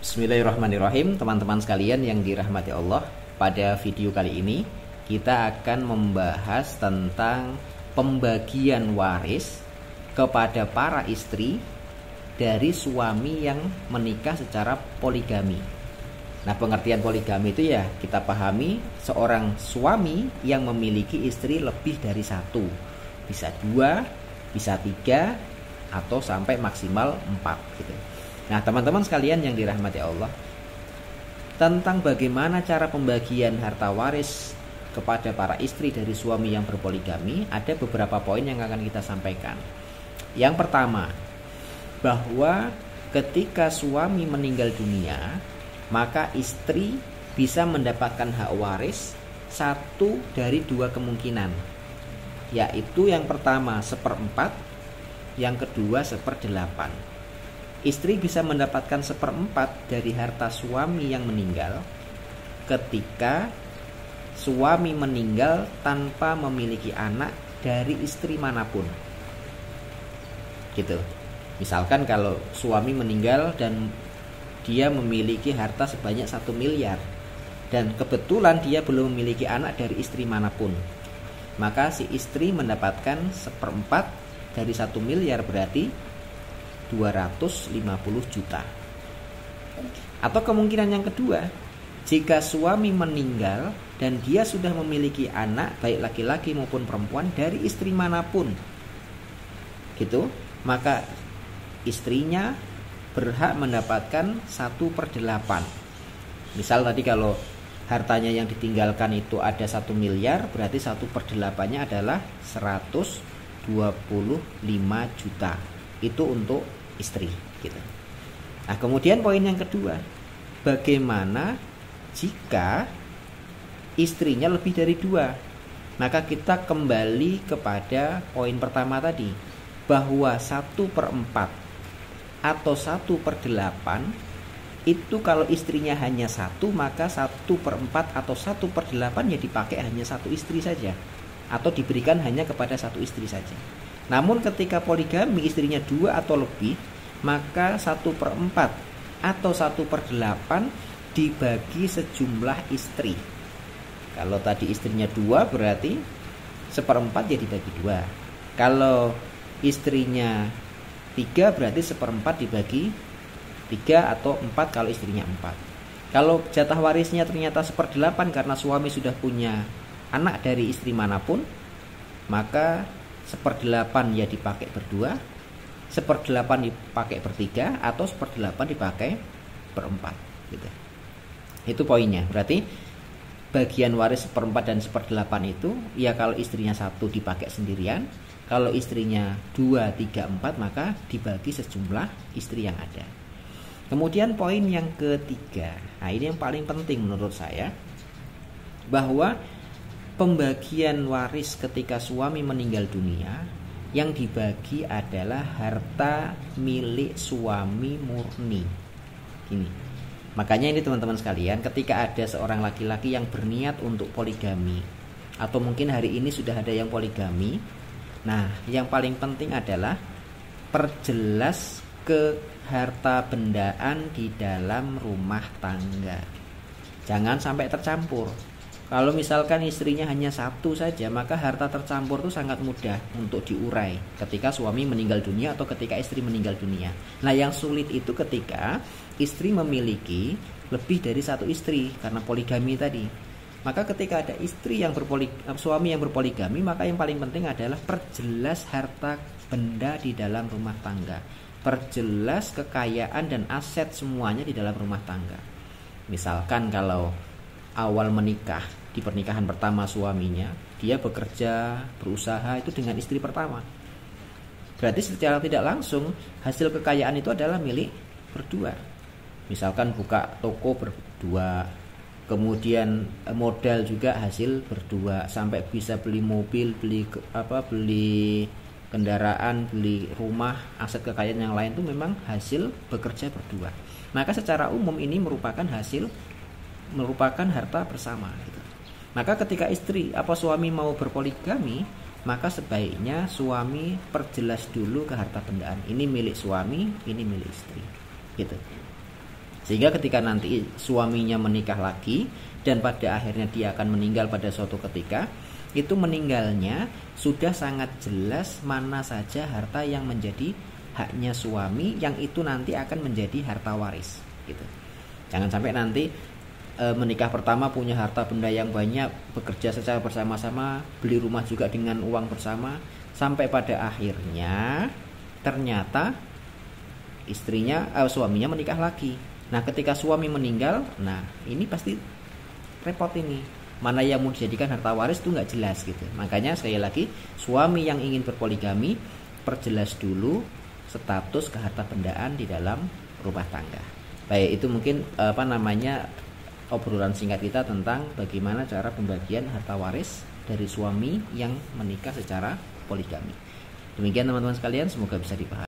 Bismillahirrahmanirrahim, teman-teman sekalian yang dirahmati Allah. Pada video kali ini kita akan membahas tentang pembagian waris kepada para istri dari suami yang menikah secara poligami. Nah, pengertian poligami itu ya kita pahami seorang suami yang memiliki istri lebih dari satu, bisa dua, bisa tiga, atau sampai maksimal 4 gitu. Nah, teman-teman sekalian yang dirahmati Allah, tentang bagaimana cara pembagian harta waris kepada para istri dari suami yang berpoligami, ada beberapa poin yang akan kita sampaikan. Yang pertama, bahwa ketika suami meninggal dunia, maka istri bisa mendapatkan hak waris satu dari dua kemungkinan, yaitu yang pertama 1/4, yang kedua 1/8. Istri bisa mendapatkan 1/4 dari harta suami yang meninggal ketika suami meninggal tanpa memiliki anak dari istri manapun. Gitu. Misalkan kalau suami meninggal dan dia memiliki harta sebanyak 1 miliar dan kebetulan dia belum memiliki anak dari istri manapun, maka si istri mendapatkan 1/4 dari 1 miliar, berarti 250 juta. Atau kemungkinan yang kedua, jika suami meninggal dan dia sudah memiliki anak baik laki-laki maupun perempuan dari istri manapun, gitu, maka istrinya berhak mendapatkan 1/8. Misal tadi kalau hartanya yang ditinggalkan itu ada 1 miliar, berarti 1/8-nya adalah 125 juta. Itu untuk istri gitu. Nah, kemudian poin yang kedua, bagaimana jika istrinya lebih dari 2? Maka kita kembali kepada poin pertama tadi, bahwa 1/4 atau 1/8 itu kalau istrinya hanya 1, maka 1/4 atau 1/8 ya dipakai hanya satu istri saja, atau diberikan hanya kepada satu istri saja. Namun ketika poligami istrinya 2 atau lebih, maka 1/4 atau 1/8 dibagi sejumlah istri. Kalau tadi istrinya 2 berarti 1/4 ya dibagi 2. Kalau istrinya 3 berarti 1/4 dibagi 3 atau 4 kalau istrinya 4. Kalau jatah warisnya ternyata 1/8 karena suami sudah punya anak dari istri manapun, maka 1/8 ya dipakai berdua, 1/8 dipakai bertiga, atau 1/8 dipakai berempat gitu. Itu poinnya. Berarti bagian waris 1/4 dan 1/8 itu ya kalau istrinya 1 dipakai sendirian, kalau istrinya 2, 3, 4 maka dibagi sejumlah istri yang ada. Kemudian poin yang ketiga, nah ini yang paling penting menurut saya, bahwa pembagian waris ketika suami meninggal dunia yang dibagi adalah harta milik suami murni. Ini. Makanya ini teman-teman sekalian, ketika ada seorang laki-laki yang berniat untuk poligami, atau mungkin hari ini sudah ada yang poligami, nah yang paling penting adalah perjelas ke harta bendaan di dalam rumah tangga. Jangan sampai tercampur. Kalau misalkan istrinya hanya 1 saja, maka harta tercampur itu sangat mudah untuk diurai ketika suami meninggal dunia atau ketika istri meninggal dunia. Nah, yang sulit itu ketika istri memiliki lebih dari 1 istri karena poligami tadi. Maka ketika ada suami yang berpoligami, maka yang paling penting adalah perjelas harta benda di dalam rumah tangga. Perjelas kekayaan dan aset semuanya di dalam rumah tangga. Misalkan kalau awal menikah, di pernikahan pertama suaminya, dia bekerja, berusaha itu dengan istri pertama. Berarti secara tidak langsung hasil kekayaan itu adalah milik berdua. Misalkan buka toko berdua, kemudian modal juga hasil berdua, sampai bisa beli mobil, beli kendaraan, beli rumah, aset kekayaan yang lain itu memang hasil bekerja berdua. Maka secara umum ini merupakan harta bersama gitu. Maka ketika suami mau berpoligami, maka sebaiknya suami perjelas dulu ke harta bendaan. Ini milik suami, ini milik istri. Gitu. Sehingga ketika nanti suaminya menikah lagi dan pada akhirnya dia akan meninggal pada suatu ketika, itu meninggalnya sudah sangat jelas mana saja harta yang menjadi haknya suami, yang itu nanti akan menjadi harta waris gitu. Jangan sampai nanti menikah pertama punya harta benda yang banyak, bekerja secara bersama-sama, beli rumah juga dengan uang bersama, sampai pada akhirnya ternyata suaminya menikah lagi. Nah, ketika suami meninggal, nah ini pasti repot ini. Mana yang mau dijadikan harta waris itu nggak jelas gitu. Makanya sekali lagi, suami yang ingin berpoligami, perjelas dulu status keharta bendaan di dalam rumah tangga. Baik, itu mungkin obrolan singkat kita tentang bagaimana cara pembagian harta waris dari suami yang menikah secara poligami. Demikian teman-teman sekalian, semoga bisa dipahami.